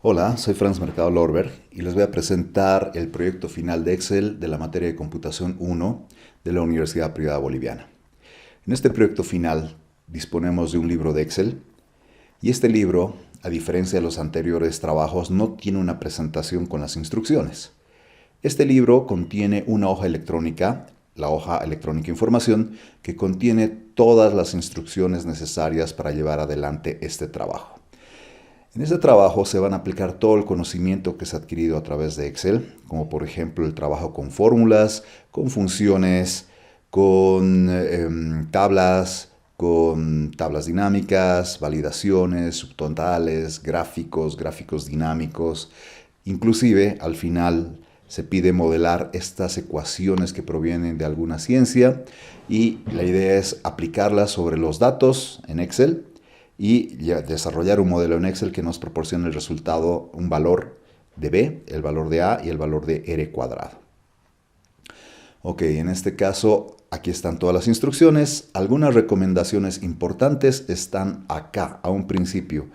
Hola, soy Franz Mercado Lorber y les voy a presentar el proyecto final de Excel de la materia de Computación 1 de la Universidad Privada Boliviana. En este proyecto final disponemos de un libro de Excel y este libro, a diferencia de los anteriores trabajos, no tiene una presentación con las instrucciones. Este libro contiene una hoja electrónica, la hoja electrónica información, que contiene todas las instrucciones necesarias para llevar adelante este trabajo. En este trabajo se van a aplicar todo el conocimiento que se ha adquirido a través de Excel, como por ejemplo el trabajo con fórmulas, con funciones, con con tablas dinámicas, validaciones, subtotales, gráficos dinámicos. Inclusive al final se pide modelar estas ecuaciones que provienen de alguna ciencia y la idea es aplicarlas sobre los datos en Excel y desarrollar un modelo en Excel que nos proporcione el resultado, un valor de B, el valor de A y el valor de R cuadrado. Ok, en este caso aquí están todas las instrucciones. Algunas recomendaciones importantes están acá, a un principio,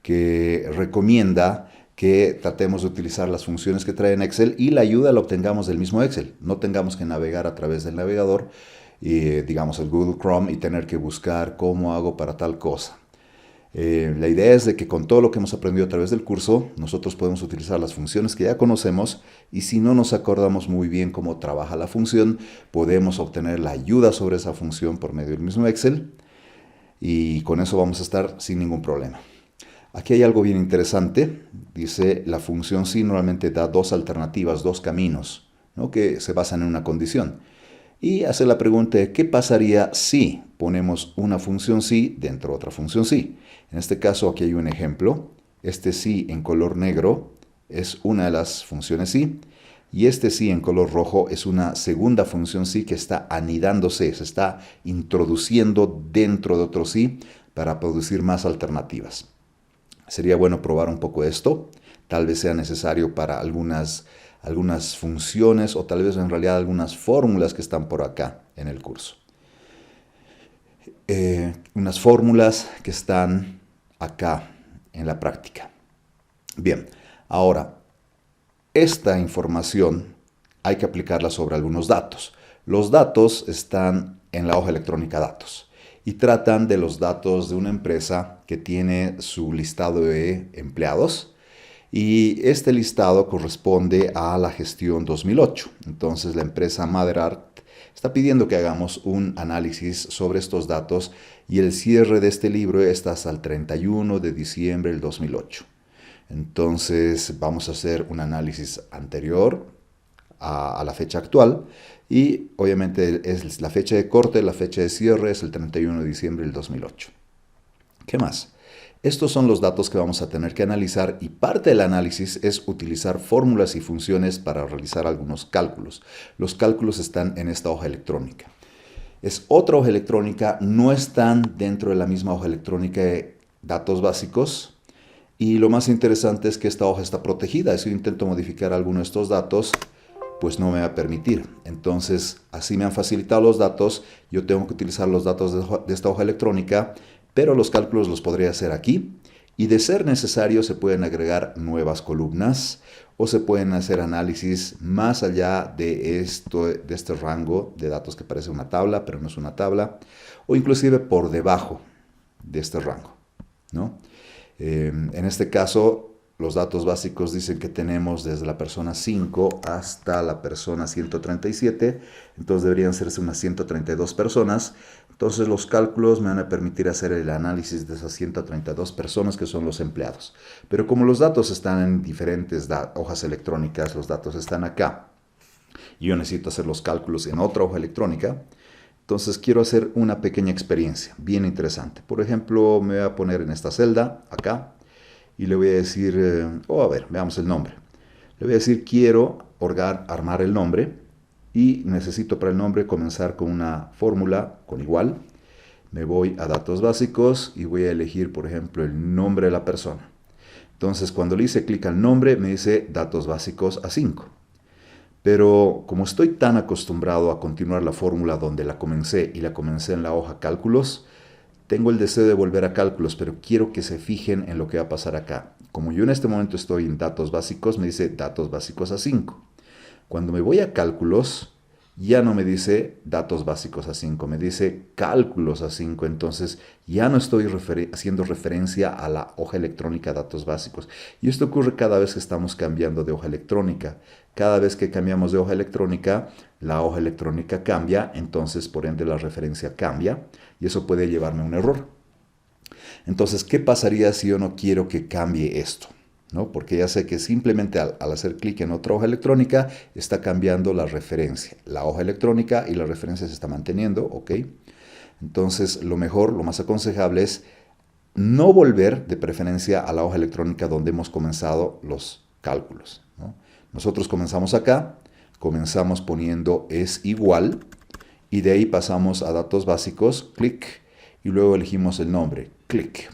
que recomienda que tratemos de utilizar las funciones que trae en Excel y la ayuda la obtengamos del mismo Excel. No tengamos que navegar a través del navegador, digamos el Google Chrome, y tener que buscar cómo hago para tal cosa. La idea es de que con todo lo que hemos aprendido a través del curso, nosotros podemos utilizar las funciones que ya conocemos y si no nos acordamos muy bien cómo trabaja la función, podemos obtener la ayuda sobre esa función por medio del mismo Excel y con eso vamos a estar sin ningún problema. Aquí hay algo bien interesante. Dice, la función sí normalmente da dos alternativas, dos caminos, ¿no?, que se basan en una condición. Y hace la pregunta de qué pasaría si ponemos una función sí dentro de otra función sí. En este caso aquí hay un ejemplo. Este sí en color negro es una de las funciones sí. Y este sí en color rojo es una segunda función sí que está anidándose, se está introduciendo dentro de otro sí para producir más alternativas. Sería bueno probar un poco esto. Tal vez sea necesario para algunas funciones o tal vez en realidad algunas fórmulas que están por acá en el curso. Unas fórmulas que están acá en la práctica. Bien, ahora, esta información hay que aplicarla sobre algunos datos. Los datos están en la hoja electrónica datos y tratan de los datos de una empresa que tiene su listado de empleados. Y este listado corresponde a la gestión 2008. Entonces la empresa MotherArt está pidiendo que hagamos un análisis sobre estos datos y el cierre de este libro está hasta el 31 de diciembre del 2008. Entonces vamos a hacer un análisis anterior a la fecha actual y obviamente es la fecha de corte, la fecha de cierre es el 31 de diciembre del 2008. ¿Qué más? Estos son los datos que vamos a tener que analizar y parte del análisis es utilizar fórmulas y funciones para realizar algunos cálculos. Los cálculos están en esta hoja electrónica. Es otra hoja electrónica, no están dentro de la misma hoja electrónica de datos básicos y lo más interesante es que esta hoja está protegida. Si yo intento modificar alguno de estos datos, pues no me va a permitir. Entonces, así me han facilitado los datos. Yo tengo que utilizar los datos de esta hoja electrónica, pero los cálculos los podría hacer aquí y de ser necesario se pueden agregar nuevas columnas o se pueden hacer análisis más allá de este rango de datos que parece una tabla, pero no es una tabla, o inclusive por debajo de este rango, ¿no? En este caso, los datos básicos dicen que tenemos desde la persona 5 hasta la persona 137, entonces deberían serse unas 132 personas. Entonces los cálculos me van a permitir hacer el análisis de esas 132 personas que son los empleados. Pero como los datos están en diferentes hojas electrónicas, los datos están acá, y yo necesito hacer los cálculos en otra hoja electrónica, entonces quiero hacer una pequeña experiencia bien interesante. Por ejemplo, me voy a poner en esta celda, acá, y le voy a decir, a ver, veamos el nombre. Le voy a decir, quiero armar el nombre y necesito para el nombre comenzar con una fórmula con igual. Me voy a datos básicos y voy a elegir, por ejemplo, el nombre de la persona. Entonces, cuando le hice clic al nombre, me dice datos básicos a 5. Pero como estoy tan acostumbrado a continuar la fórmula donde la comencé y la comencé en la hoja cálculos, tengo el deseo de volver a cálculos, pero quiero que se fijen en lo que va a pasar acá. Como yo en este momento estoy en datos básicos, me dice datos básicos A5. Cuando me voy a cálculos, ya no me dice datos básicos A5, me dice cálculos A5. Entonces ya no estoy haciendo referencia a la hoja electrónica datos básicos. Y esto ocurre cada vez que estamos cambiando de hoja electrónica. Cada vez que cambiamos de hoja electrónica, la hoja electrónica cambia, entonces por ende la referencia cambia y eso puede llevarme a un error. Entonces, ¿qué pasaría si yo no quiero que cambie esto? ¿No? Porque ya sé que simplemente al hacer clic en otra hoja electrónica está cambiando la referencia. La hoja electrónica y la referencia se está manteniendo, ¿ok? Entonces, lo mejor, lo más aconsejable es no volver de preferencia a la hoja electrónica donde hemos comenzado los cálculos, ¿no? Nosotros comenzamos acá, comenzamos poniendo es igual y de ahí pasamos a datos básicos, clic, y luego elegimos el nombre, clic.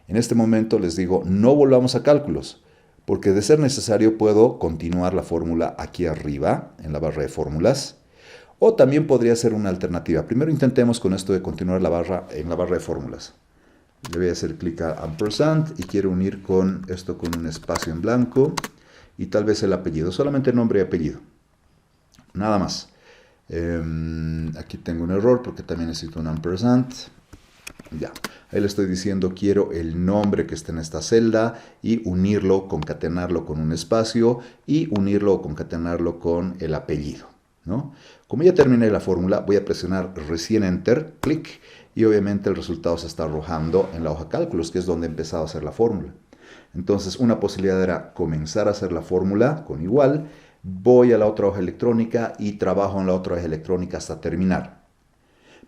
En este momento les digo, no volvamos a cálculos, porque de ser necesario puedo continuar la fórmula aquí arriba, en la barra de fórmulas, o también podría ser una alternativa. Primero intentemos con esto de continuar en la barra de fórmulas. Le voy a hacer clic a ampersand y quiero unir con esto con un espacio en blanco y tal vez el apellido, solamente nombre y apellido. Nada más. Aquí tengo un error porque también necesito un ampersand. Ya, ahí le estoy diciendo quiero el nombre que está en esta celda y unirlo, concatenarlo con un espacio y unirlo o concatenarlo con el apellido, ¿no? Como ya terminé la fórmula, voy a presionar recién Enter, clic, y obviamente el resultado se está arrojando en la hoja cálculos, que es donde he empezado a hacer la fórmula. Entonces, una posibilidad era comenzar a hacer la fórmula con igual, voy a la otra hoja electrónica y trabajo en la otra hoja electrónica hasta terminar.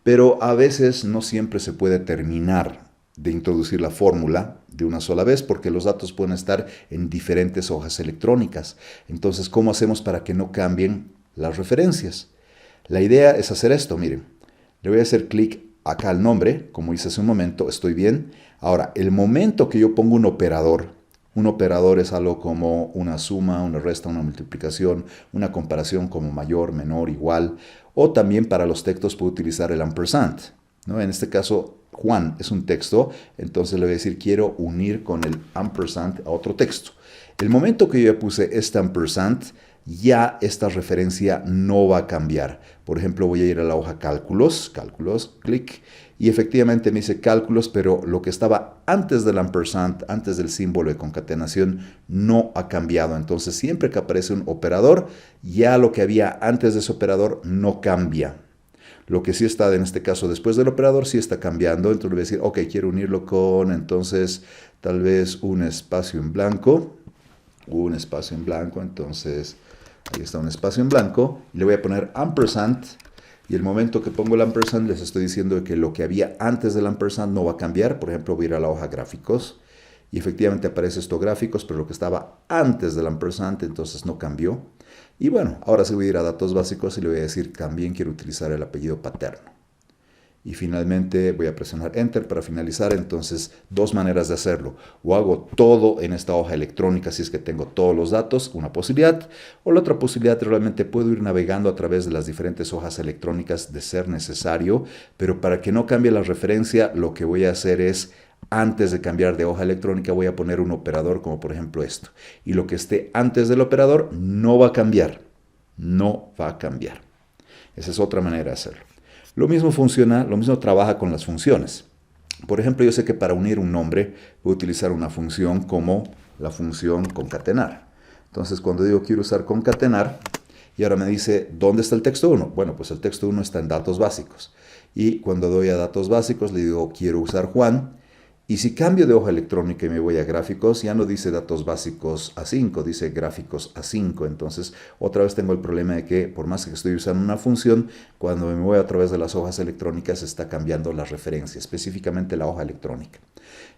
Pero a veces no siempre se puede terminar de introducir la fórmula de una sola vez porque los datos pueden estar en diferentes hojas electrónicas. Entonces, ¿cómo hacemos para que no cambien las referencias? La idea es hacer esto, miren. Le voy a hacer clic acá al nombre, como hice hace un momento, estoy bien. Ahora, el momento que yo pongo un operador es algo como una suma, una resta, una multiplicación, una comparación como mayor, menor, igual, o también para los textos puedo utilizar el ampersand, ¿no? En este caso, Juan es un texto, entonces le voy a decir quiero unir con el ampersand a otro texto. El momento que yo ya puse este ampersand, ya esta referencia no va a cambiar. Por ejemplo, voy a ir a la hoja cálculos, clic, y efectivamente me dice cálculos, pero lo que estaba antes del ampersand, antes del símbolo de concatenación, no ha cambiado. Entonces, siempre que aparece un operador, ya lo que había antes de ese operador no cambia. Lo que sí está, en este caso, después del operador, sí está cambiando. Entonces, le voy a decir, ok, quiero unirlo con, entonces, tal vez un espacio en blanco. Entonces, ahí está un espacio en blanco. Le voy a poner ampersand. Y el momento que pongo el ampersand les estoy diciendo que lo que había antes del ampersand no va a cambiar. Por ejemplo, voy a ir a la hoja gráficos y efectivamente aparece esto gráficos, pero lo que estaba antes del ampersand entonces no cambió. Y bueno, ahora sí voy a ir a datos básicos y le voy a decir también quiero utilizar el apellido paterno. Y finalmente voy a presionar Enter para finalizar. Entonces, dos maneras de hacerlo. O hago todo en esta hoja electrónica si es que tengo todos los datos, una posibilidad. O la otra posibilidad, realmente puedo ir navegando a través de las diferentes hojas electrónicas de ser necesario. Pero para que no cambie la referencia, lo que voy a hacer es, antes de cambiar de hoja electrónica, voy a poner un operador como por ejemplo esto. Y lo que esté antes del operador no va a cambiar. No va a cambiar. Esa es otra manera de hacerlo. Lo mismo funciona, lo mismo trabaja con las funciones. Por ejemplo, yo sé que para unir un nombre voy a utilizar una función como la función concatenar. Entonces, cuando digo quiero usar concatenar, y ahora me dice, ¿dónde está el texto 1? Bueno, pues el texto 1 está en datos básicos. Y cuando doy a datos básicos, le digo quiero usar Juan. Y si cambio de hoja electrónica y me voy a gráficos, ya no dice datos básicos A5, dice gráficos A5. Entonces, otra vez tengo el problema de que, por más que estoy usando una función, cuando me voy a través de las hojas electrónicas, está cambiando la referencia, específicamente la hoja electrónica.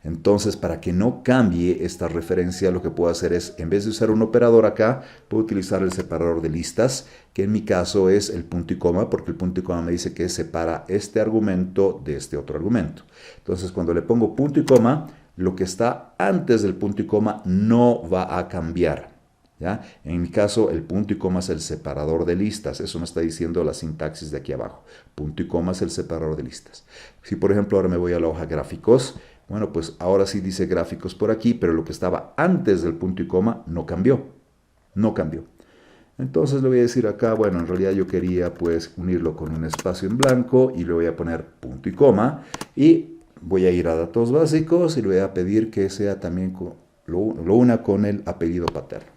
Entonces, para que no cambie esta referencia, lo que puedo hacer es, en vez de usar un operador acá, puedo utilizar el separador de listas, que en mi caso es el punto y coma, porque el punto y coma me dice que separa este argumento de este otro argumento. Entonces, cuando le pongo punto y coma, lo que está antes del punto y coma no va a cambiar, ¿ya? En mi caso, el punto y coma es el separador de listas. Eso me está diciendo la sintaxis de aquí abajo. Punto y coma es el separador de listas. Si, por ejemplo, ahora me voy a la hoja gráficos, Bueno, pues ahora sí dice gráficos por aquí, pero lo que estaba antes del punto y coma no cambió. No cambió. Entonces le voy a decir acá, bueno, en realidad yo quería pues unirlo con un espacio en blanco y le voy a poner punto y coma. Y voy a ir a datos básicos y le voy a pedir que sea también, lo una con el apellido paterno.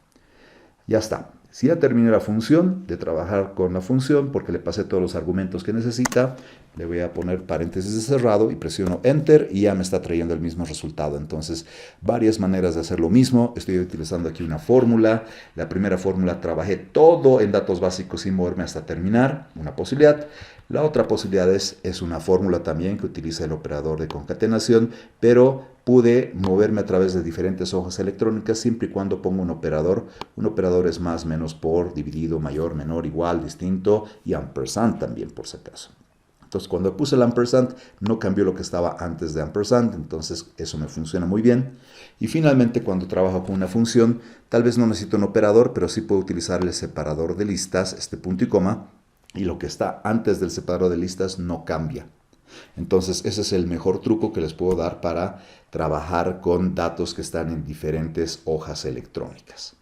Ya está. Si ya terminé la función, de trabajar con la función, porque le pasé todos los argumentos que necesita, le voy a poner paréntesis de cerrado y presiono Enter y ya me está trayendo el mismo resultado. Entonces, varias maneras de hacer lo mismo. Estoy utilizando aquí una fórmula. La primera fórmula trabajé todo en datos básicos sin moverme hasta terminar, una posibilidad. La otra posibilidad es una fórmula también que utiliza el operador de concatenación, pero pude moverme a través de diferentes hojas electrónicas siempre y cuando pongo un operador. Un operador es más, menos, por, dividido, mayor, menor, igual, distinto y ampersand también por si acaso. Entonces cuando puse el ampersand no cambió lo que estaba antes de ampersand, entonces eso me funciona muy bien. Y finalmente cuando trabajo con una función, tal vez no necesito un operador, pero sí puedo utilizar el separador de listas, este punto y coma, y lo que está antes del separador de listas no cambia. Entonces ese es el mejor truco que les puedo dar para trabajar con datos que están en diferentes hojas electrónicas.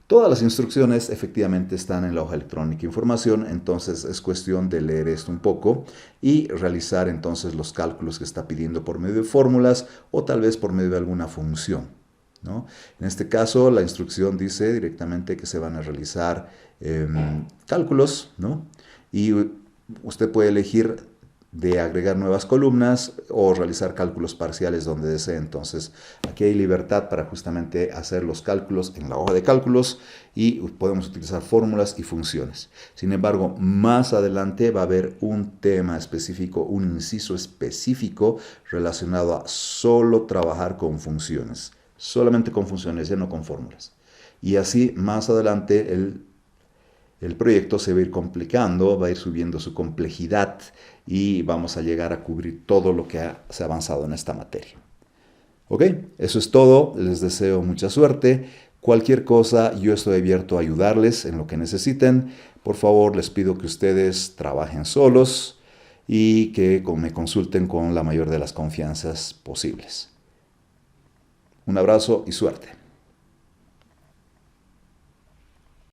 Todas las instrucciones efectivamente están en la hoja electrónica información, entonces es cuestión de leer esto un poco y realizar entonces los cálculos que está pidiendo por medio de fórmulas o tal vez por medio de alguna función, ¿no? En este caso la instrucción dice directamente que se van a realizar cálculos, ¿no? Y usted puede elegir de agregar nuevas columnas o realizar cálculos parciales donde desee. Entonces aquí hay libertad para justamente hacer los cálculos en la hoja de cálculos y podemos utilizar fórmulas y funciones. Sin embargo, más adelante va a haber un tema específico, un inciso específico relacionado a solo trabajar con funciones, solamente con funciones, ya no con fórmulas. Y así más adelante el proyecto se va a ir complicando, va a ir subiendo su complejidad y vamos a llegar a cubrir todo lo que se ha avanzado en esta materia. ¿Ok? Eso es todo. Les deseo mucha suerte. Cualquier cosa, yo estoy abierto a ayudarles en lo que necesiten. Por favor, les pido que ustedes trabajen solos y que me consulten con la mayor de las confianzas posibles. Un abrazo y suerte.